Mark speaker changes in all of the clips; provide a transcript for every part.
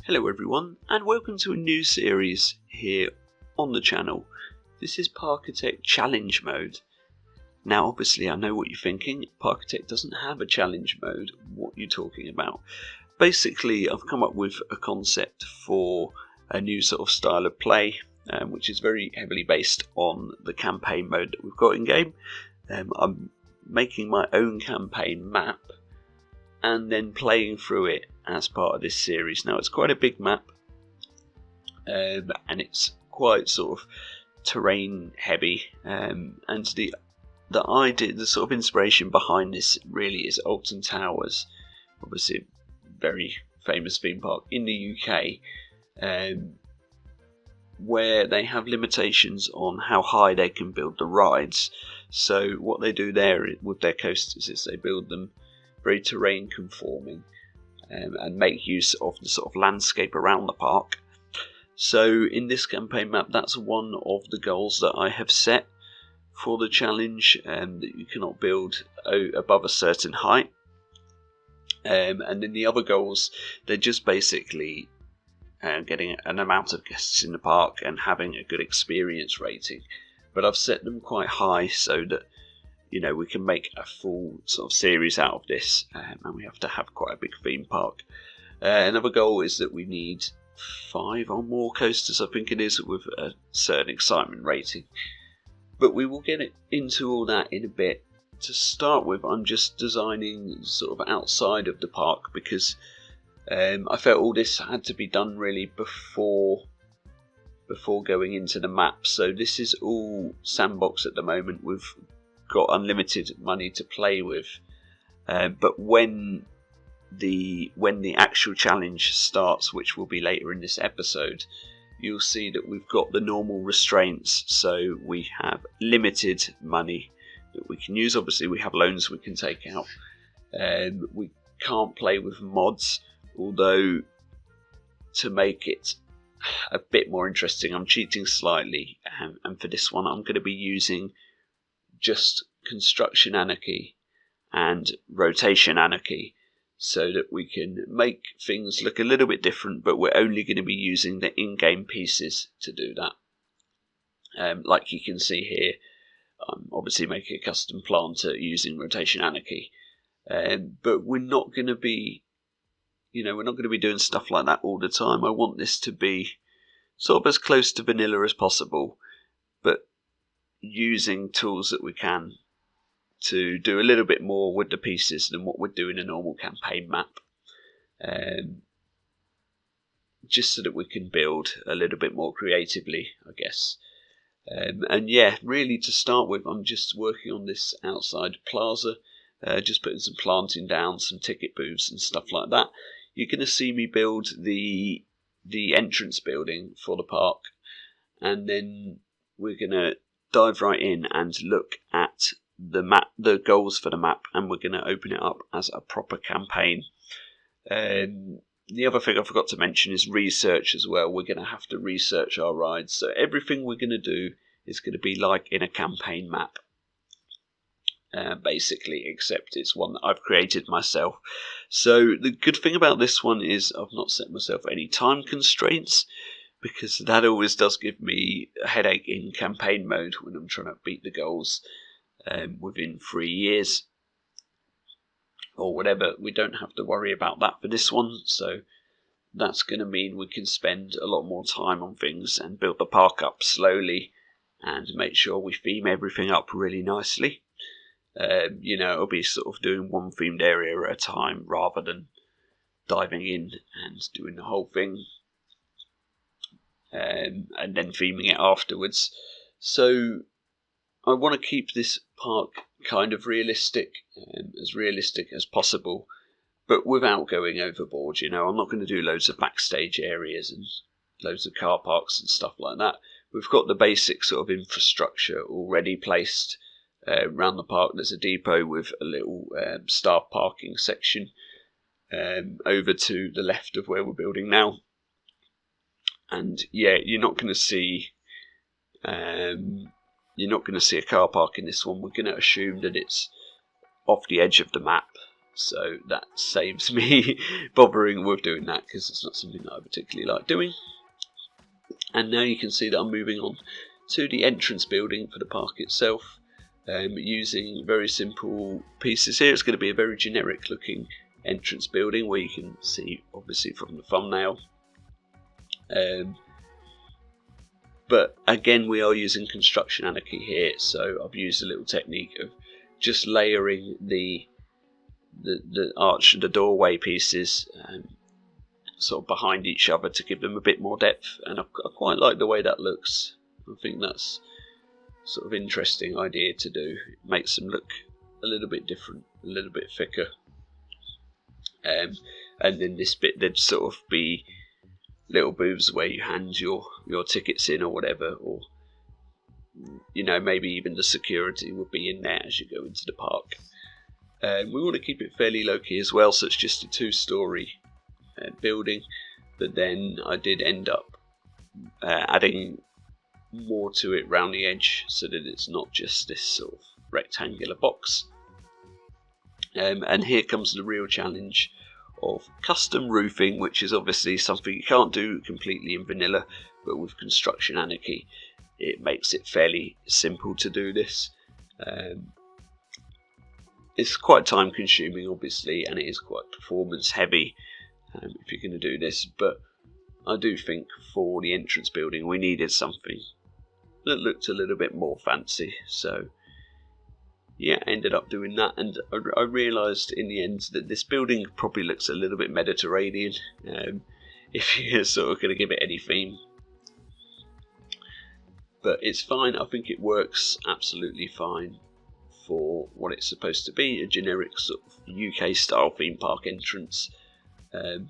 Speaker 1: Hello everyone, and welcome to a new series here on the channel. This is Parkitect Challenge Mode. Now obviously I know what you're thinking, Parkitect doesn't have a challenge mode. What are you talking about? Basically I've come up with a concept for a new sort of style of play, which is very heavily based on the campaign mode that we've got in game. I'm making my own campaign map and then playing through it as part of this series. Now it's quite a big map, and it's quite sort of terrain heavy, and the idea, the sort of inspiration behind this really is Alton Towers, obviously a very famous theme park in the UK, where they have limitations on how high they can build the rides. So what they do there with their coasters is they build them very terrain conforming, and make use of the sort of landscape around the park. So in this campaign map, that's one of the goals that I have set for the challenge, that you cannot build above a certain height. And then the other goals, they're just basically getting an amount of guests in the park and having a good experience rating. But I've set them quite high so that we can make a full sort of series out of this, and we have to have quite a big theme park. Another goal is that we need 5 or more coasters, I think it is, with a certain excitement rating. But we will get into all that in a bit. To start with, I'm just designing sort of outside of the park because I felt all this had to be done really before going into the map. So this is all sandbox at the moment. We've got unlimited money to play with, but when the actual challenge starts, which will be later in this episode, you'll see that we've got the normal restraints. So we have limited money that we can use. Obviously we have loans we can take out, we can't play with mods, although to make it a bit more interesting I'm cheating slightly, and for this one I'm going to be using just construction anarchy and rotation anarchy, so that we can make things look a little bit different, but we're only going to be using the in-game pieces to do that. Like you can see here, I'm obviously making a custom planter using rotation anarchy, but we're not going to be doing stuff like that all the time. I want this to be sort of as close to vanilla as possible, but using tools that we can to do a little bit more with the pieces than what we'd do in a normal campaign map, just so that we can build a little bit more creatively, I guess. And yeah, really to start with, I'm just working on this outside plaza, just putting some planting down, some ticket booths and stuff like that. You're going to see me build the entrance building for the park, and then we're going to dive right in and look at the map, the goals for the map, and we're going to open it up as a proper campaign. The other thing I forgot to mention is research as well. We're going to have to research our rides, so everything we're going to do is going to be like in a campaign map, basically, except it's one that I've created myself. So the good thing about this one is I've not set myself any time constraints, because that always does give me a headache in campaign mode when I'm trying to beat the goals within 3 years or whatever. We don't have to worry about that for this one, so that's going to mean we can spend a lot more time on things and build the park up slowly and make sure we theme everything up really nicely. It'll be sort of doing one themed area at a time rather than diving in and doing the whole thing, and then theming it afterwards. So I want to keep this park kind of realistic as possible, but without going overboard. I'm not going to do loads of backstage areas and loads of car parks and stuff like that. We've got the basic sort of infrastructure already placed around the park. There's a depot with a little staff parking section over to the left of where we're building now. And yeah, you're not going to see a car park in this one. We're going to assume that it's off the edge of the map so that saves me bothering with doing that, because it's not something that I particularly like doing. And now you can see that I'm moving on to the entrance building for the park itself, using very simple pieces here. It's going to be a very generic looking entrance building, where you can see obviously from the thumbnail. But again, we are using construction anarchy here, so I've used a little technique of just layering the arch, the doorway pieces, sort of behind each other to give them a bit more depth, and I quite like the way that looks. I think that's sort of interesting idea to do. It makes them look a little bit different, a little bit thicker. And then this bit, there'd sort of be little booths where you hand your tickets in or whatever, or maybe even the security would be in there as you go into the park. We want to keep it fairly low key as well, so it's just a 2-story building, but then I did end up adding more to it round the edge, so that it's not just this sort of rectangular box. And here comes the real challenge of custom roofing, which is obviously something you can't do completely in vanilla, but with construction anarchy it makes it fairly simple to do this. It's quite time consuming obviously, and it is quite performance heavy if you're going to do this, but I do think for the entrance building we needed something that looked a little bit more fancy, so yeah, ended up doing that. And I realised in the end that this building probably looks a little bit Mediterranean, if you're sort of going to give it any theme. But it's fine, I think it works absolutely fine for what it's supposed to be, a generic sort of UK style theme park entrance. I'm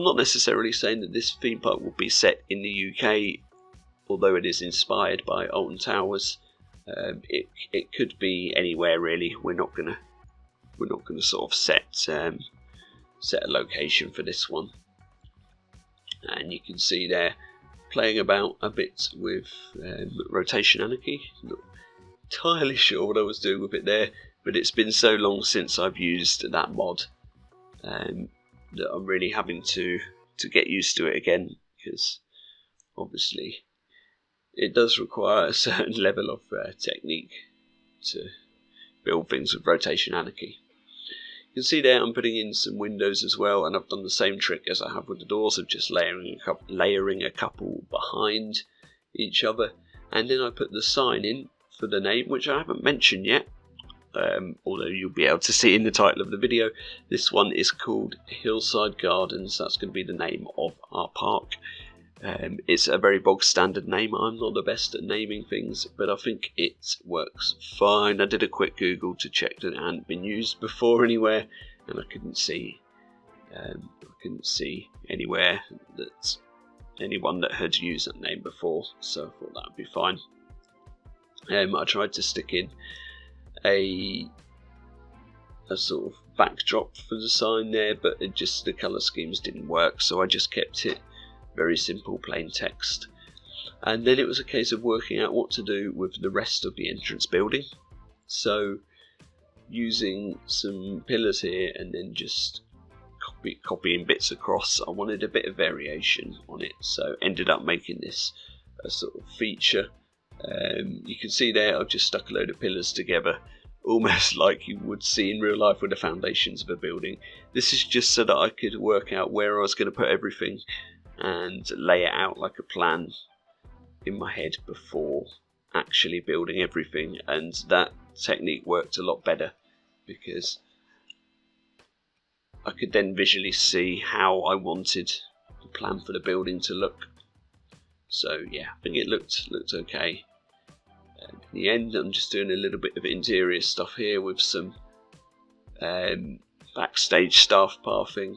Speaker 1: not necessarily saying that this theme park will be set in the UK, although it is inspired by Alton Towers. It could be anywhere really. We're not gonna sort of set a location for this one. And you can see there playing about a bit with rotation anarchy. Not entirely sure what I was doing with it there, but it's been so long since I've used that mod that I'm really having to get used to it again, because obviously it does require a certain level of technique to build things with rotation anarchy. You can see there I'm putting in some windows as well, and I've done the same trick as I have with the doors of just layering a couple behind each other. And then I put the sign in for the name, which I haven't mentioned yet, although you'll be able to see in the title of the video. This one is called Hillside Gardens. That's going to be the name of our park. It's a very bog standard name. I'm not the best at naming things, but I think it works fine. I did a quick Google to check that it hadn't been used before anywhere, and I couldn't see anywhere that anyone that had used that name before, so I thought that would be fine. I tried to stick in a sort of backdrop for the sign there, but the colour schemes didn't work, so I just kept it very simple plain text. And then it was a case of working out what to do with the rest of the entrance building, so using some pillars here and then just copying bits across. I wanted a bit of variation on it, so ended up making this a sort of feature. You can see there I've just stuck a load of pillars together, almost like you would see in real life with the foundations of a building. This is just so that I could work out where I was going to put everything and lay it out like a plan in my head before actually building everything, and that technique worked a lot better because I could then visually see how I wanted the plan for the building to look. So yeah, I think it looked okay. In the end, I'm just doing a little bit of interior stuff here with some backstage staff pathing,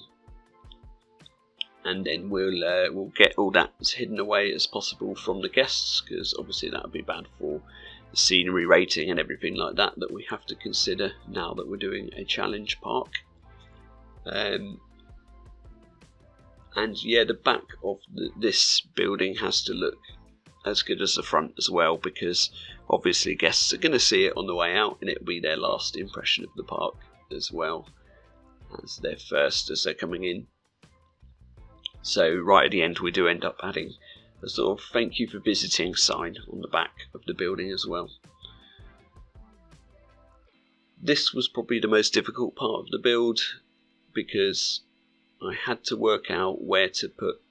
Speaker 1: and then we'll get all that as hidden away as possible from the guests, because obviously that would be bad for the scenery rating and everything like that we have to consider now that we're doing a challenge park. And yeah, the back of this building has to look as good as the front as well, because obviously guests are going to see it on the way out and it'll be their last impression of the park as well. as they're first as they're coming in. So right at the end we do end up adding a sort of thank you for visiting sign on the back of the building as well. This was probably the most difficult part of the build because I had to work out where to put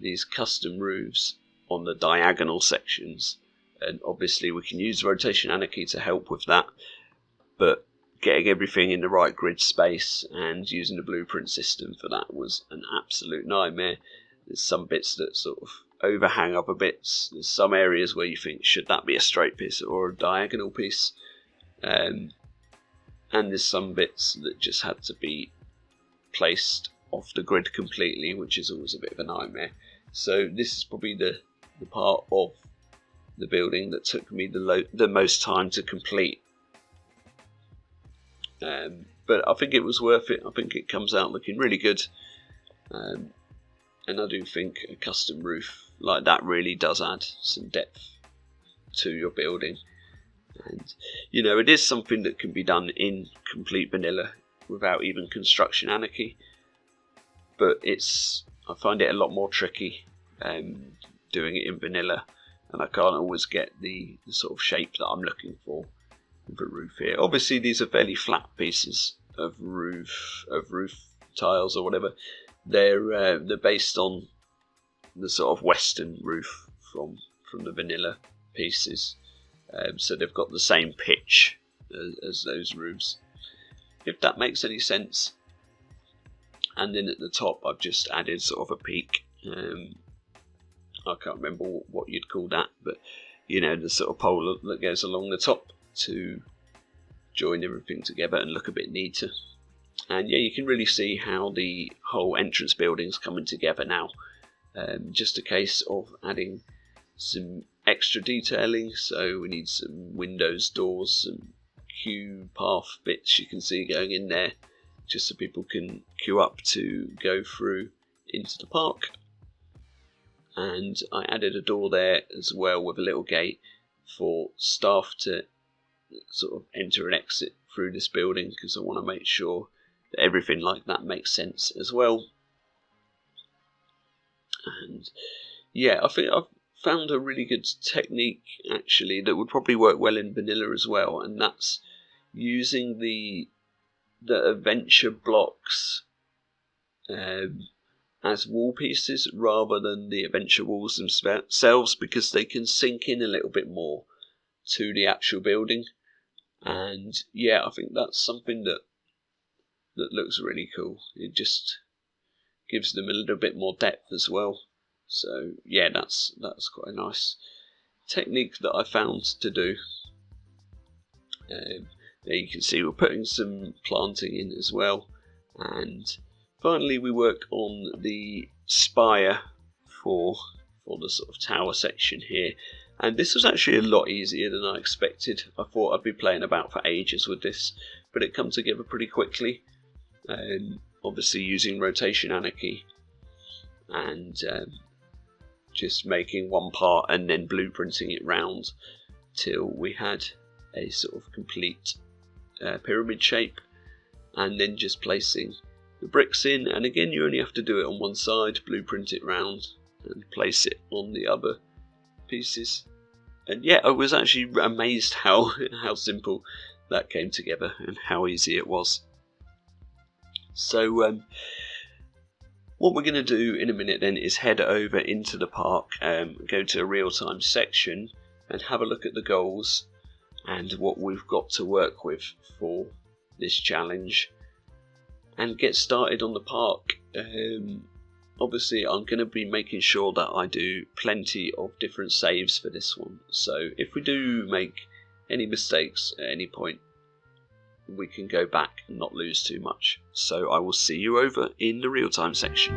Speaker 1: these custom roofs on the diagonal sections, and obviously we can use rotation anarchy to help with that, but getting everything in the right grid space and using the blueprint system for that was an absolute nightmare. There's some bits that sort of overhang other bits. There's some areas where you think, should that be a straight piece or a diagonal piece? And there's some bits that just had to be placed off the grid completely, which is always a bit of a nightmare. So this is probably the part of the building that took me the most time to complete. But I think it was worth it. I think it comes out looking really good. And I do think a custom roof like that really does add some depth to your building. And you know, it is something that can be done in complete vanilla without even construction anarchy, but I find it a lot more tricky doing it in vanilla, and I can't always get the sort of shape that I'm looking for with a roof here. Obviously these are fairly flat pieces of roof tiles or whatever. They're based on the sort of western roof from the vanilla pieces. So they've got the same pitch as those roofs, if that makes any sense. And then at the top I've just added sort of a peak. I can't remember what you'd call that, but you know, the sort of pole that goes along the top to join everything together and look a bit neater. And yeah, you can really see how the whole entrance building's coming together now. Just a case of adding some extra detailing, so we need some windows, doors, some queue path bits you can see going in there, just so people can queue up to go through into the park. And I added a door there as well with a little gate for staff to sort of enter and exit through this building, because I want to make sure that everything like that makes sense as well. And yeah, I think I've found a really good technique actually that would probably work well in vanilla as well, and that's using the adventure blocks as wall pieces rather than the adventure walls themselves, because they can sink in a little bit more to the actual building. And yeah, I think that's something that looks really cool. It just gives them a little bit more depth as well. So yeah, that's quite a nice technique that I found to do. There you can see we're putting some planting in as well. And finally we work on the spire for the sort of tower section here. And this was actually a lot easier than I expected. I thought I'd be playing about for ages with this, but it come together pretty quickly. Obviously using rotation anarchy and just making one part and then blueprinting it round till we had a sort of complete pyramid shape, and then just placing the bricks in. And again, you only have to do it on one side, blueprint it round and place it on the other pieces. And yeah, I was actually amazed how simple that came together and how easy it was. So what we're going to do in a minute then is head over into the park, go to a real-time section and have a look at the goals and what we've got to work with for this challenge and get started on the park. Obviously I'm going to be making sure that I do plenty of different saves for this one, so if we do make any mistakes at any point, we can go back and not lose too much. So I will see you over in the real-time section.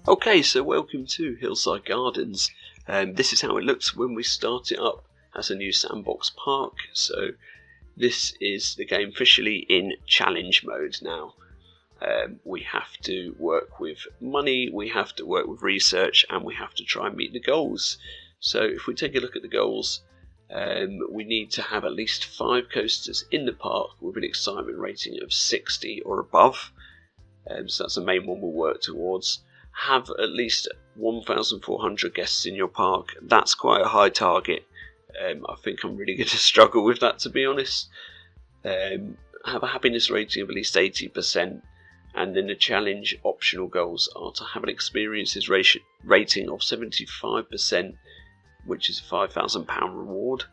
Speaker 1: Okay, so welcome to Hillside Gardens. This is how it looks when we start it up as a new sandbox park. So this is the game officially in challenge mode now. We have to work with money, we have to work with research, and we have to try and meet the goals. So if we take a look at the goals, We need to have at least 5 coasters in the park with an excitement rating of 60 or above. So that's the main one we'll work towards. Have at least 1,400 guests in your park. That's quite a high target. I think I'm really going to struggle with that, to be honest. Have a happiness rating of at least 80%. And then the challenge optional goals are to have an experiences rating of 75%, which is a £5,000 reward,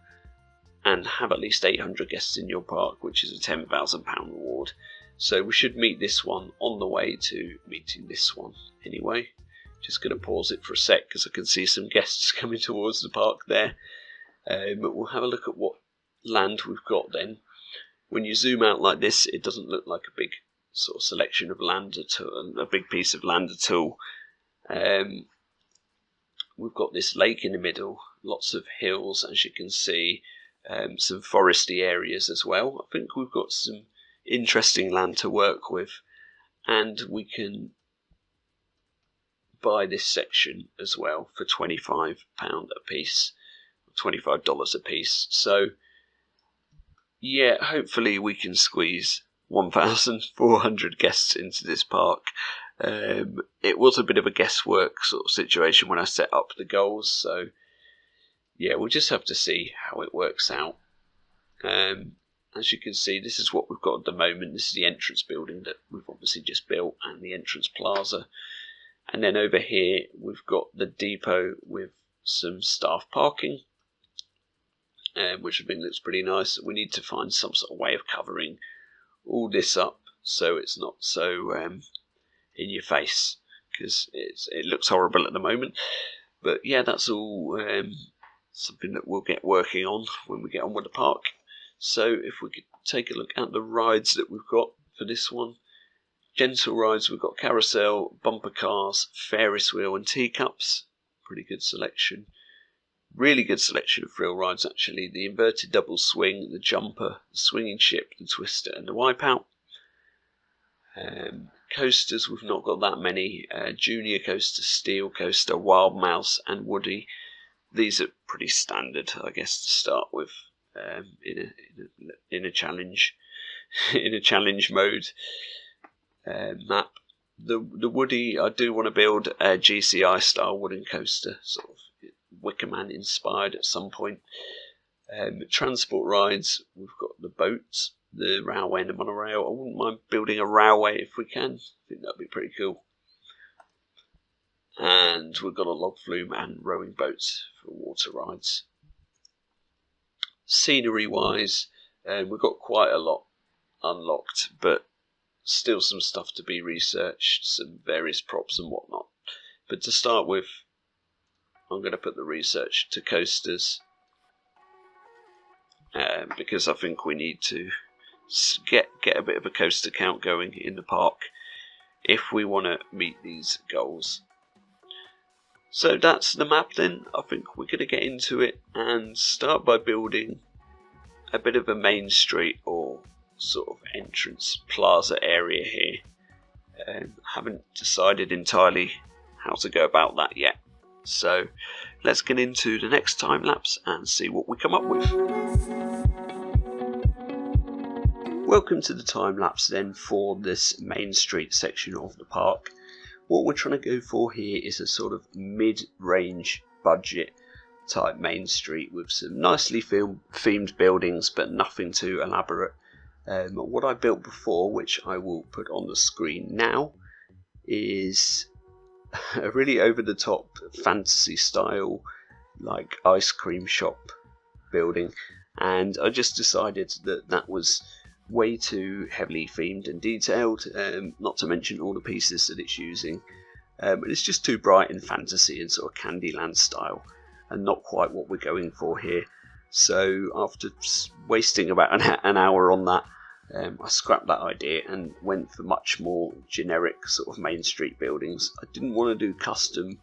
Speaker 1: and have at least 800 guests in your park, which is a £10,000 reward. So we should meet this one on the way to meeting this one anyway. Just going to pause it for a sec because I can see some guests coming towards the park there. But we'll have a look at what land we've got then. When you zoom out like this, it doesn't look like a big sort of selection of land at all, a big piece of land at all. We've got this lake in the middle, lots of hills, as you can see, some foresty areas as well. I think we've got some interesting land to work with, and we can buy this section as well for £25 a piece, $25 a piece. So yeah, hopefully we can squeeze 1,400 guests into this park. It was a bit of a guesswork sort of situation when I set up the goals, so yeah, we'll just have to see how it works out. As you can see, this is what we've got at the moment. This is the entrance building that we've obviously just built, and the entrance plaza. And then over here we've got the depot with some staff parking, which I think looks pretty nice. We need to find some sort of way of covering all this up so it's not so in your face, because it looks horrible at the moment. But yeah, that's all something that we'll get working on when we get on with the park. So if we could take a look at the rides that we've got for this one. Gentle rides, we've got carousel, bumper cars, Ferris wheel and teacups. Pretty good selection. Really good selection of thrill rides actually. The inverted double swing, the jumper, the swinging ship, the twister and the wipeout. Coasters, we've not got that many. Junior coaster, steel coaster, wild mouse and Woody. These are pretty standard, I guess, to start with in a challenge in a challenge mode map. The Woody, I do want to build a GCI style wooden coaster, sort of Wicker Man inspired at some point. Transport rides, we've got the boats, the railway and the monorail. I wouldn't mind building a railway if we can. I think that'd be pretty cool. And we've got a log flume and rowing boats for water rides. Scenery wise, we've got quite a lot unlocked, but still some stuff to be researched, some various props and whatnot. But to start with, I'm going to put the research to coasters, because I think we need to get a bit of a coaster count going in the park if we want to meet these goals. So that's the map then. I think we're going to get into it and start by building a bit of a main street or sort of entrance plaza area here. Haven't decided entirely how to go about that yet. So let's get into the next time lapse and see what we come up with. Welcome to the time lapse then for this main street section of the park. What we're trying to go for here is a sort of mid-range budget type main street with some nicely themed buildings but nothing too elaborate. What I built before, which I will put on the screen now, is a really over-the-top fantasy style like ice cream shop building, and I just decided that that was way too heavily themed and detailed, not to mention all the pieces that it's using. It's just too bright and fantasy and sort of Candyland style, and not quite what we're going for here. So after wasting about an hour on that, I scrapped that idea and went for much more generic sort of main street buildings. I didn't want to do custom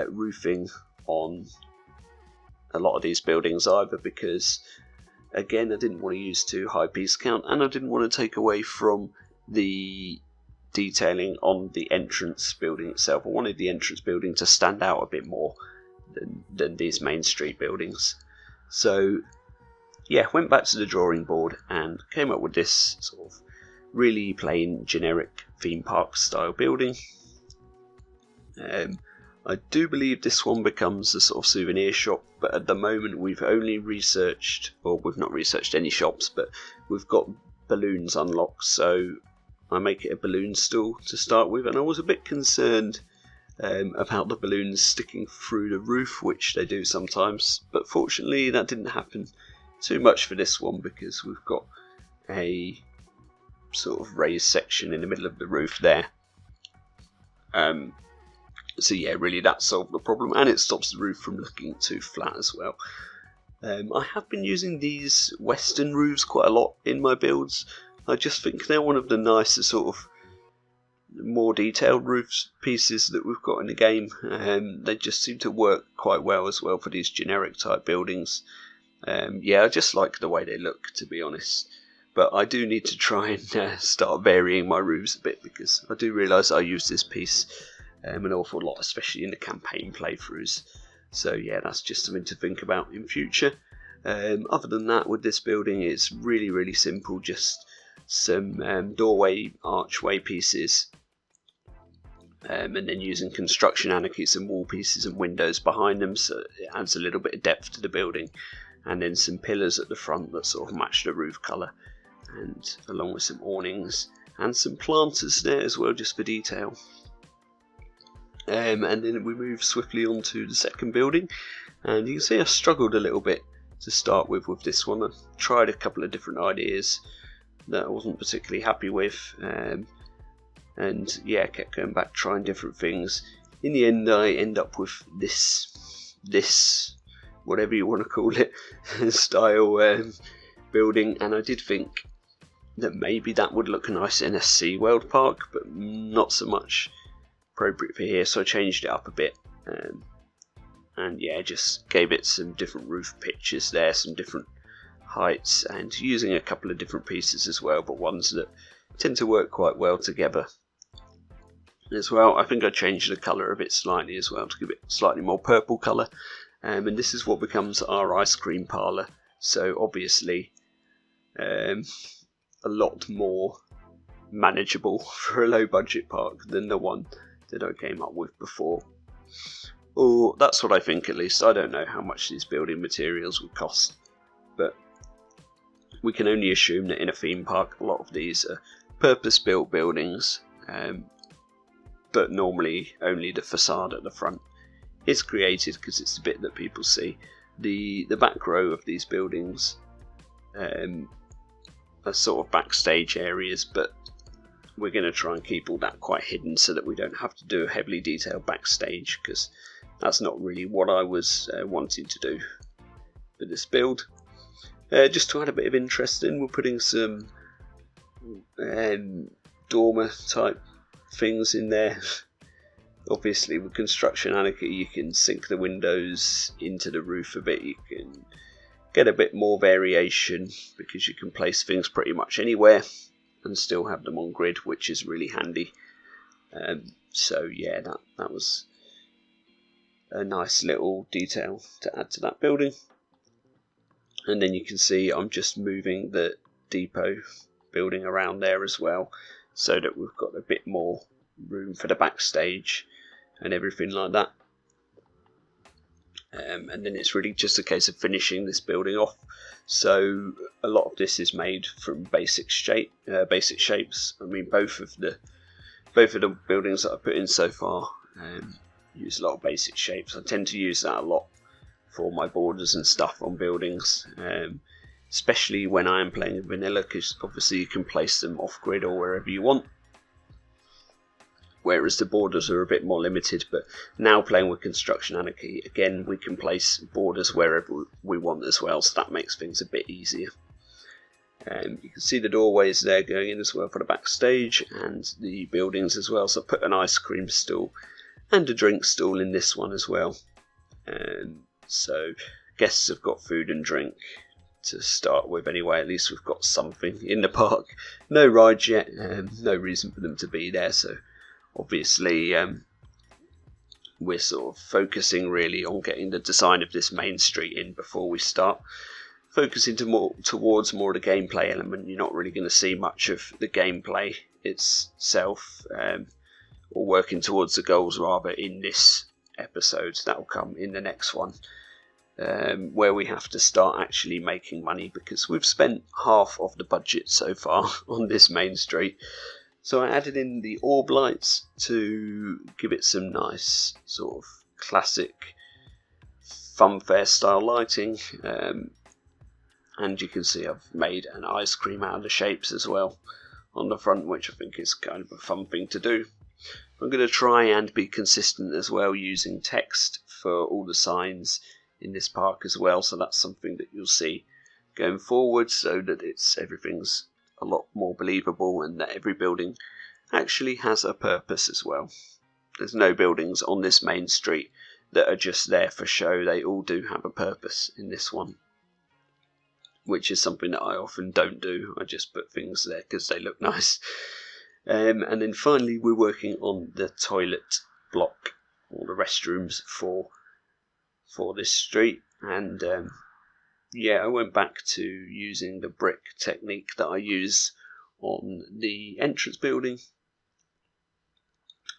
Speaker 1: roofing on a lot of these buildings either, because again, I didn't want to use too high piece count, and I didn't want to take away from the detailing on the entrance building itself. I wanted the entrance building to stand out a bit more than these main street buildings. So yeah, went back to the drawing board and came up with this sort of really plain generic theme park style building. I do believe this one becomes a sort of souvenir shop, but at the moment we've only researched, or we've not researched any shops, but we've got balloons unlocked, so I make it a balloon stall to start with. And I was a bit concerned about the balloons sticking through the roof, which they do sometimes, but fortunately that didn't happen too much for this one, because we've got a sort of raised section in the middle of the roof there. So yeah, really that solved the problem, and it stops the roof from looking too flat as well. I have been using these western roofs quite a lot in my builds. I just think they're one of the nicer sort of more detailed roof pieces that we've got in the game. They just seem to work quite well as well for these generic type buildings. Yeah, I just like the way they look, to be honest. But I do need to try and start varying my roofs a bit, because I do realise I use this piece an awful lot, especially in the campaign playthroughs. So yeah, that's just something to think about in future. Other than that, with this building, it's really simple. Just some doorway archway pieces, and then using construction anarchy, some wall pieces and windows behind them, so it adds a little bit of depth to the building. And then some pillars at the front that sort of match the roof colour, and along with some awnings and some planters there as well, just for detail. And then we move swiftly on to the second building, and you can see I struggled a little bit to start with this one. I tried a couple of different ideas that I wasn't particularly happy with, and yeah, kept going back trying different things. In the end I end up with this whatever you want to call it style building, and I did think that maybe that would look nice in a SeaWorld park, but not so much appropriate for here, so I changed it up a bit, and yeah, just gave it some different roof pitches there, some different heights, and using a couple of different pieces as well, but ones that tend to work quite well together as well. I think I changed the colour of it slightly as well to give it slightly more purple colour, and this is what becomes our ice cream parlour. So obviously a lot more manageable for a low budget park than the one that I came up with before. Or that's what I think, at least. I don't know how much these building materials would cost, but we can only assume that in a theme park a lot of these are purpose-built buildings, but normally only the facade at the front is created because it's the bit that people see. The back row of these buildings are sort of backstage areas, but we're going to try and keep all that quite hidden so that we don't have to do a heavily detailed backstage, because that's not really what I was wanting to do for this build. Just to add a bit of interest in, we're putting some dormer type things in there. Obviously with construction anarchy you can sink the windows into the roof a bit, you can get a bit more variation because you can place things pretty much anywhere and still have them on grid, which is really handy. So yeah, that was a nice little detail to add to that building. And then you can see I'm just moving the depot building around there as well, so that we've got a bit more room for the backstage and everything like that. And then it's really just a case of finishing this building off. So a lot of this is made from basic shapes. I mean, both of the buildings that I put in so far use a lot of basic shapes. I tend to use that a lot for my borders and stuff on buildings, especially when I am playing vanilla, because obviously you can place them off grid or wherever you want, whereas the borders are a bit more limited. But now playing with construction anarchy, again, we can place borders wherever we want as well, so that makes things a bit easier. You can see the doorways there going in as well for the backstage and the buildings as well. So I put an ice cream stall and a drink stall in this one as well. So guests have got food and drink to start with anyway. At least we've got something in the park. No rides yet, no reason for them to be there. So obviously we're sort of focusing really on getting the design of this main street in before we start focusing towards more of the gameplay element. You're not really going to see much of the gameplay itself, or working towards the goals rather, in this episode. That will come in the next one, where we have to start actually making money, because we've spent half of the budget so far on this main street. So I added in the orb lights to give it some nice sort of classic funfair style lighting, and you can see I've made an ice cream out of the shapes as well on the front, which I think is kind of a fun thing to do. I'm going to try and be consistent as well, using text for all the signs in this park as well, so that's something that you'll see going forward, so that everything's a lot more believable and that every building actually has a purpose as well. There's no buildings on this main street that are just there for show. They all do have a purpose in this one, which is something that I often don't do. I just put things there because they look nice. And then finally we're working on the toilet block, or the restrooms for this street. And yeah, I went back to using the brick technique that I use on the entrance building,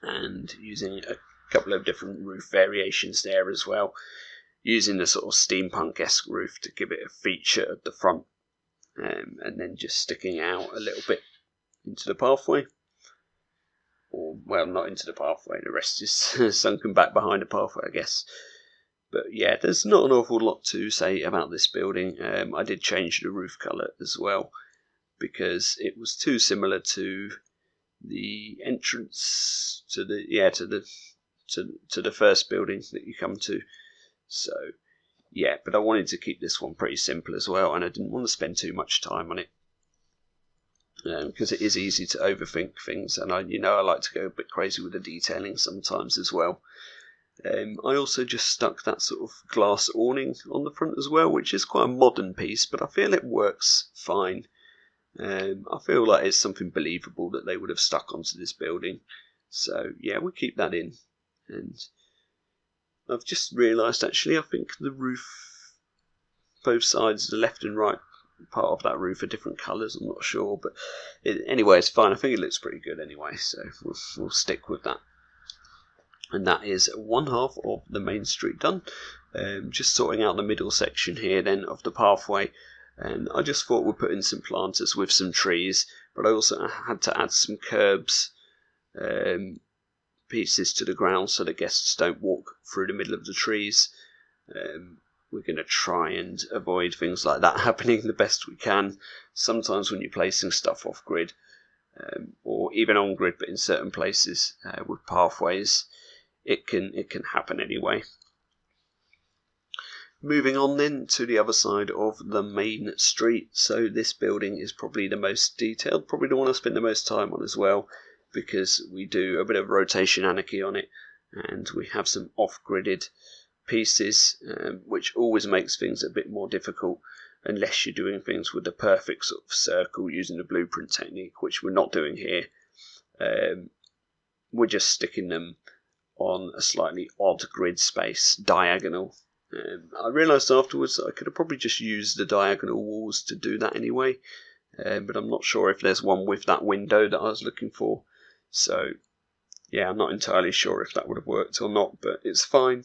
Speaker 1: and using a couple of different roof variations there as well, using the sort of steampunk-esque roof to give it a feature at the front, and then just sticking out a little bit into the pathway. Or, well, not into the pathway, the rest is sunken back behind the pathway, I guess. But yeah, there's not an awful lot to say about this building. I did change the roof colour as well, because it was too similar to the entrance to the first building that you come to. So yeah, but I wanted to keep this one pretty simple as well, and I didn't want to spend too much time on it, because it is easy to overthink things, and I like to go a bit crazy with the detailing sometimes as well. I also just stuck that sort of glass awning on the front as well, which is quite a modern piece, but I feel it works fine. I feel like it's something believable that they would have stuck onto this building. So yeah, we'll keep that in. And I've just realised, actually, I think the roof, both sides, the left and right part of that roof, are different colours. I'm not sure, but anyway, it's fine. I think it looks pretty good anyway, so we'll stick with that. And that is one half of the main street done. Just sorting out the middle section here then of the pathway, and I just thought we'd put in some planters with some trees, but I also had to add some curbs pieces to the ground so the guests don't walk through the middle of the trees. We're going to try and avoid things like that happening the best we can. Sometimes when you're placing stuff off grid, or even on grid, but in certain places with pathways, it can happen anyway. Moving on then to the other side of the main street. So this building is probably the most detailed, probably the one I spent the most time on as well, because we do a bit of rotation anarchy on it, and we have some off-gridded pieces, which always makes things a bit more difficult unless you're doing things with the perfect sort of circle using the blueprint technique, which we're not doing here. We're just sticking them on a slightly odd grid space, diagonal. I realised afterwards that I could have probably just used the diagonal walls to do that anyway, but I'm not sure if there's one with that window that I was looking for. So yeah, I'm not entirely sure if that would have worked or not, but it's fine.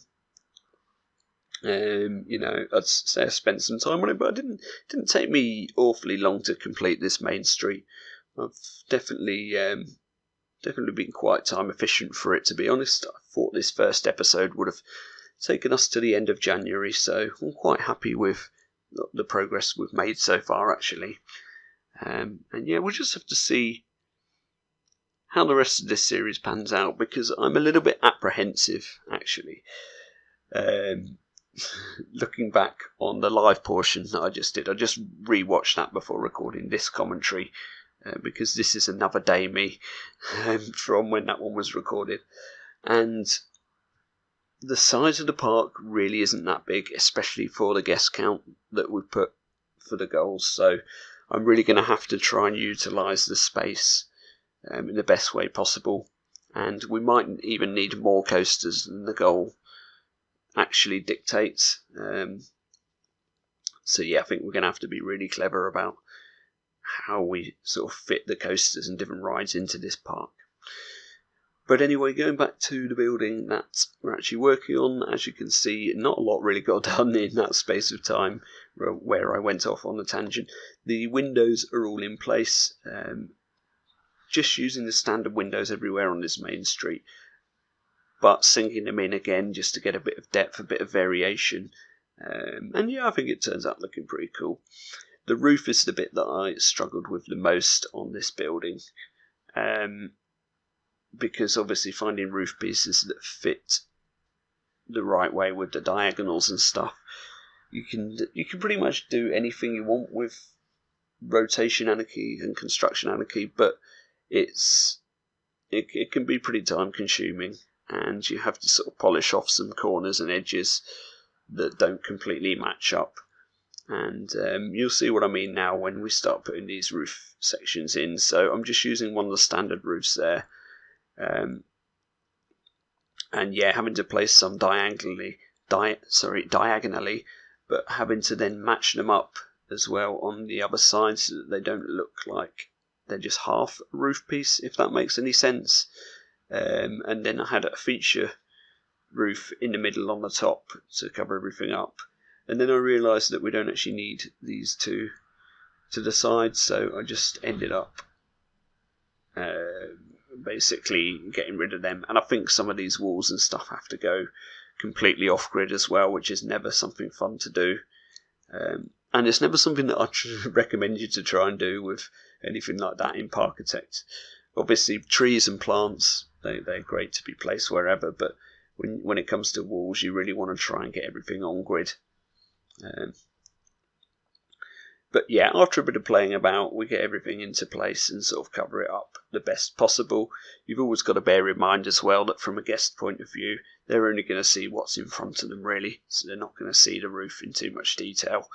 Speaker 1: I'd say I spent some time on it, but it didn't take me awfully long to complete this main street. I've definitely been quite time efficient for it, to be honest. I thought this first episode would have taken us to the end of January, so I'm quite happy with the progress we've made so far, actually. And yeah, we'll just have to see how the rest of this series pans out, because I'm a little bit apprehensive, actually. Looking back on the live portion that I just did, I just rewatched that before recording this commentary, because this is another day me from when that one was recorded. And the size of the park really isn't that big, especially for the guest count that we put for the goals. So I'm really going to have to try and utilise the space in the best way possible. and we might even need more coasters than the goal actually dictates. So yeah, I think we're going to have to be really clever about how we sort of fit the coasters and different rides into this park. But anyway, going back to the building that we're actually working on, as you can see, not a lot really got done in that space of time where I went off on a tangent. The windows are all in place, just using the standard windows everywhere on this main street, but sinking them in again just to get a bit of depth, a bit of variation. And yeah, I think it turns out looking pretty cool. The roof is the bit that I struggled with the most on this building. Because obviously finding roof pieces that fit the right way with the diagonals and stuff, you can pretty much do anything you want with rotation anarchy and construction anarchy, but it can be pretty time consuming, and you have to sort of polish off some corners and edges that don't completely match up. And you'll see what I mean now when we start putting these roof sections in. So I'm just using one of the standard roofs there. And yeah, having to place some diagonally, but having to then match them up as well on the other side so that they don't look like they're just half a roof piece, if that makes any sense. And then I had a feature roof in the middle on the top to cover everything up. And then I realised that we don't actually need these two to the side, so I just ended up basically getting rid of them. And I think some of these walls and stuff have to go completely off grid as well, which is never something fun to do. And it's never something that I'd recommend you to try and do with anything like that in Parkitect. Obviously, trees and plants, they're great to be placed wherever, but when it comes to walls, you really want to try and get everything on grid. But yeah, after a bit of playing about, we get everything into place and sort of cover it up the best possible. You've always got to bear in mind as well that from a guest point of view, they're only going to see what's in front of them really, so they're not going to see the roof in too much detail.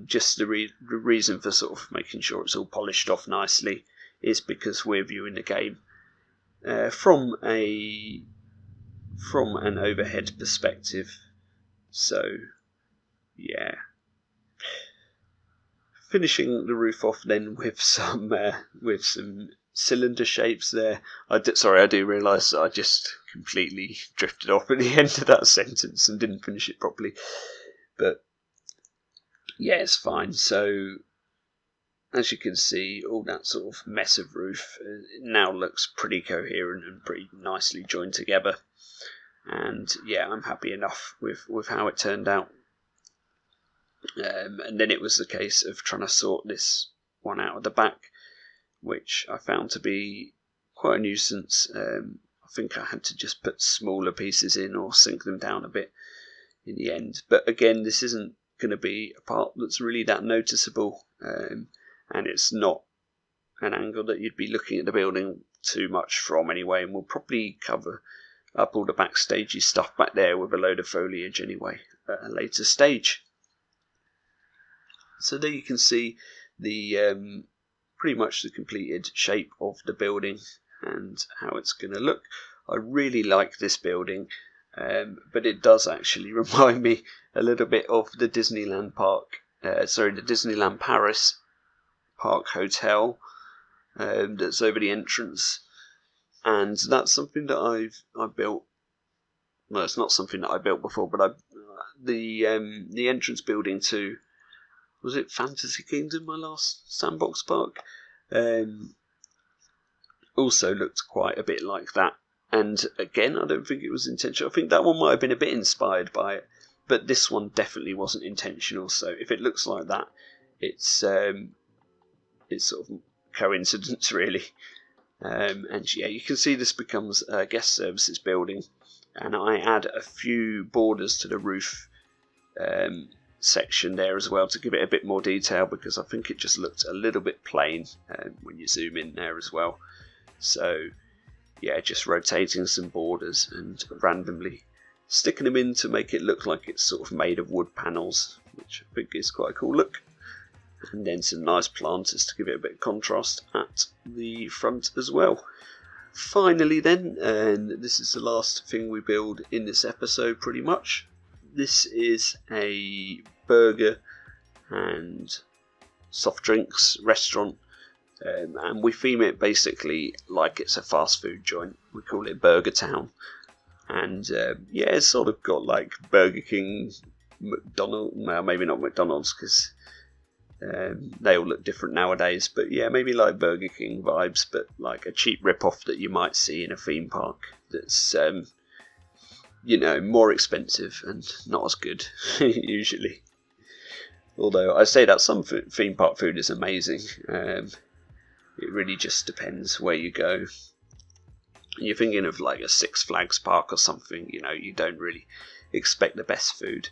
Speaker 1: Just the reason for sort of making sure it's all polished off nicely is because we're viewing the game from an overhead perspective. So yeah, finishing the roof off then with some cylinder shapes there. I do realise that I just completely drifted off at the end of that sentence and didn't finish it properly. But yeah, it's fine. So as you can see, all that sort of mess of roof now looks pretty coherent and pretty nicely joined together. And yeah, I'm happy enough with how it turned out. And then it was the case of trying to sort this one out of the back, which I found to be quite a nuisance. I think I had to just put smaller pieces in or sink them down a bit in the end. But again, this isn't going to be a part that's really that noticeable, and it's not an angle that you'd be looking at the building too much from anyway, and we'll probably cover up all the backstagey stuff back there with a load of foliage anyway at a later stage. So there you can see the pretty much the completed shape of the building and how it's going to look. I really like this building, but it does actually remind me a little bit of the Disneyland the Disneyland Paris Park Hotel that's over the entrance, and that's something that I've built. Well, it's not something that I built before, but the entrance building to, was it Fantasy Kingdom, my last sandbox park? Also looked quite a bit like that. And again, I don't think it was intentional. I think that one might have been a bit inspired by it, but this one definitely wasn't intentional. So if it looks like that, it's sort of coincidence really. And yeah, you can see this becomes a guest services building, and I add a few borders to the roof section there as well to give it a bit more detail, because I think it just looked a little bit plain when you zoom in there as well. So yeah, just rotating some borders and randomly sticking them in to make it look like it's sort of made of wood panels, which I think is quite a cool look. And then some nice planters to give it a bit of contrast at the front as well. finally then, and this is the last thing we build in this episode pretty much. This is a burger and soft drinks restaurant, and we theme it basically like it's a fast food joint. We call it Burger Town, and yeah, it's sort of got like Burger King, McDonald's, well maybe not McDonald's because they all look different nowadays, but yeah, maybe like Burger King vibes, but like a cheap rip-off that you might see in a theme park that's you know, more expensive and not as good usually. Although I say that some theme park food is amazing. It really just depends where you go. You're thinking of like a Six Flags park or something, you know, you don't really expect the best food.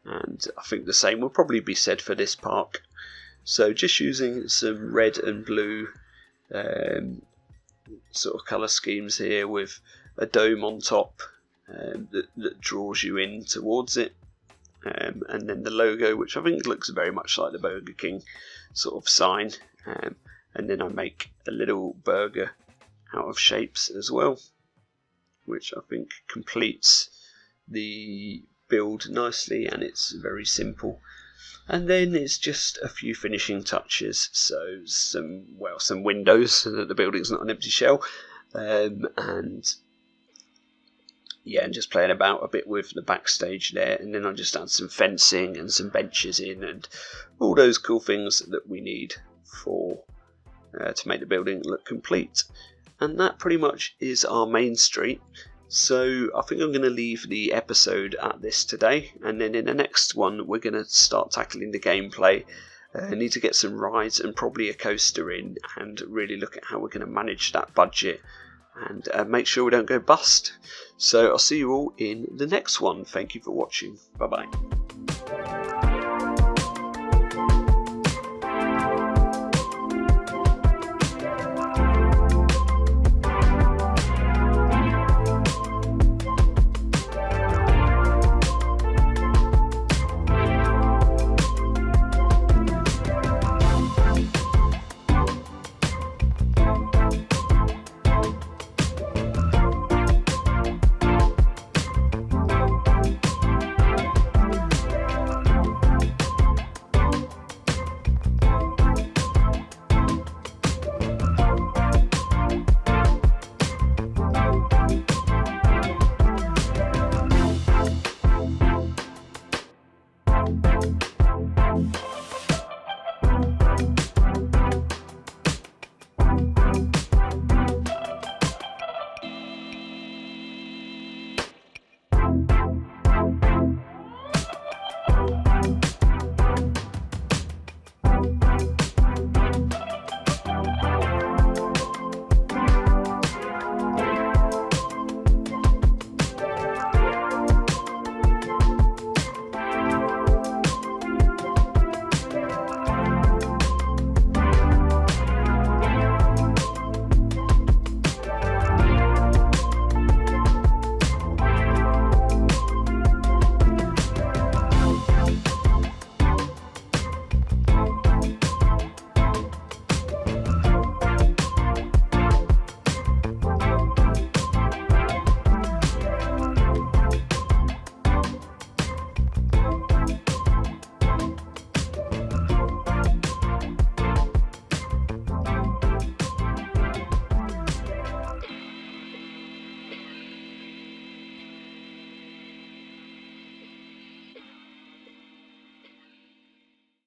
Speaker 1: And I think the same will probably be said for this park. So just using some red and blue sort of colour schemes here with a dome on top that draws you in towards it. And then the logo, which I think looks very much like the Burger King sort of sign. And then I make a little burger out of shapes as well, which I think completes the build nicely, and it's very simple. And then it's just a few finishing touches, so some windows so that the building's not an empty shell, and yeah, and just playing about a bit with the backstage there, and then I just add some fencing and some benches in and all those cool things that we need for to make the building look complete. And that pretty much is our main street. So I think I'm going to leave the episode at this today, and then in the next one we're going to start tackling the gameplay. I need to get some rides and probably a coaster in and really look at how we're going to manage that budget and make sure we don't go bust. So I'll see you all in the next one. Thank you for watching. Bye bye.